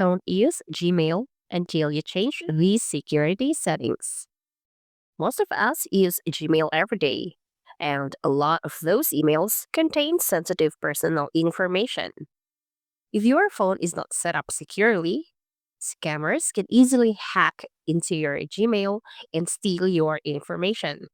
Don't use Gmail until you change these security settings. Most of us use Gmail every day, and a lot of those emails contain sensitive personal information. If your phone is not set up securely, scammers can easily hack into your Gmail and steal your information.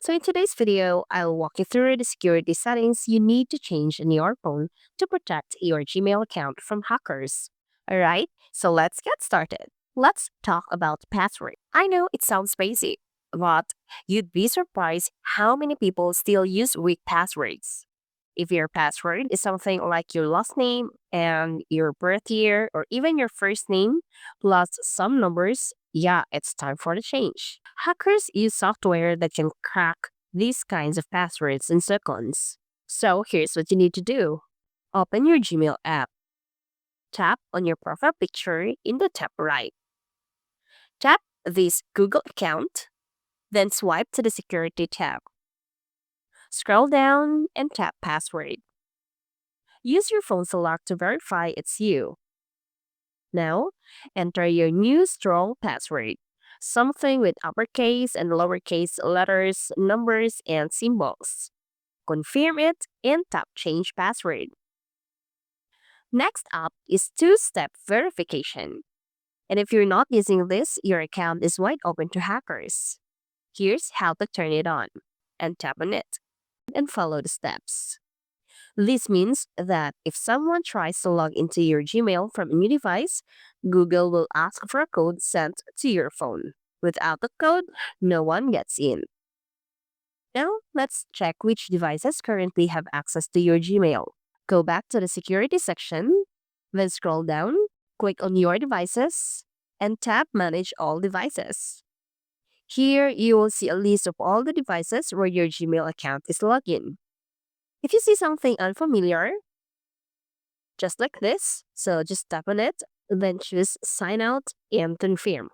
So, in today's video, I'll walk you through the security settings you need to change in your phone to protect your Gmail account from hackers. Alright, so let's get started. Let's talk about password. I know it sounds basic, but you'd be surprised how many people still use weak passwords. If your password is something like your last name and your birth year or even your first name plus some numbers, yeah, it's time for the change. Hackers use software that can crack these kinds of passwords in seconds. So here's what you need to do. Open your Gmail app. Tap on your profile picture in the top right. Tap this Google account, then swipe to the Security tab. Scroll down and tap Password. Use your phone's lock to verify it's you. Now, enter your new strong password, something with uppercase and lowercase letters, numbers, and symbols. Confirm it and tap Change Password. Next up is two-step verification. And if you're not using this, your account is wide open to hackers. Here's how to turn it on. And tap on it and follow the steps. This means that if someone tries to log into your Gmail from a new device, Google will ask for a code sent to your phone. Without the code, no one gets in. Now, let's check which devices currently have access to your Gmail. Go back to the security section, then scroll down, click on your devices, and tap Manage All Devices. Here, you will see a list of all the devices where your Gmail account is logged in. If you see something unfamiliar, just like this, so just tap on it, then choose Sign Out and Confirm.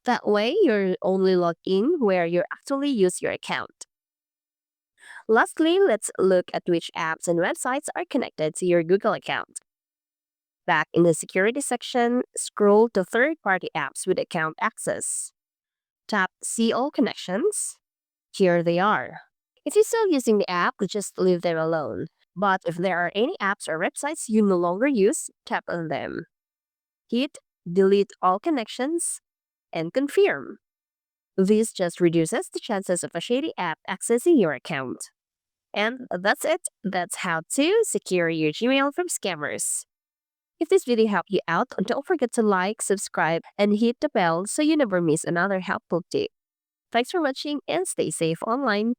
That way, you're only logged in where you actually use your account. Lastly, let's look at which apps and websites are connected to your Google account. Back in the security section, scroll to third-party apps with account access. Tap See All Connections. Here they are. If you're still using the app, just leave them alone. But if there are any apps or websites you no longer use, tap on them. Hit Delete All Connections and Confirm. This just reduces the chances of a shady app accessing your account. And that's it. That's how to secure your Gmail from scammers. If this video helped you out, don't forget to like, subscribe, and hit the bell so you never miss another helpful tip. Thanks for watching and stay safe online.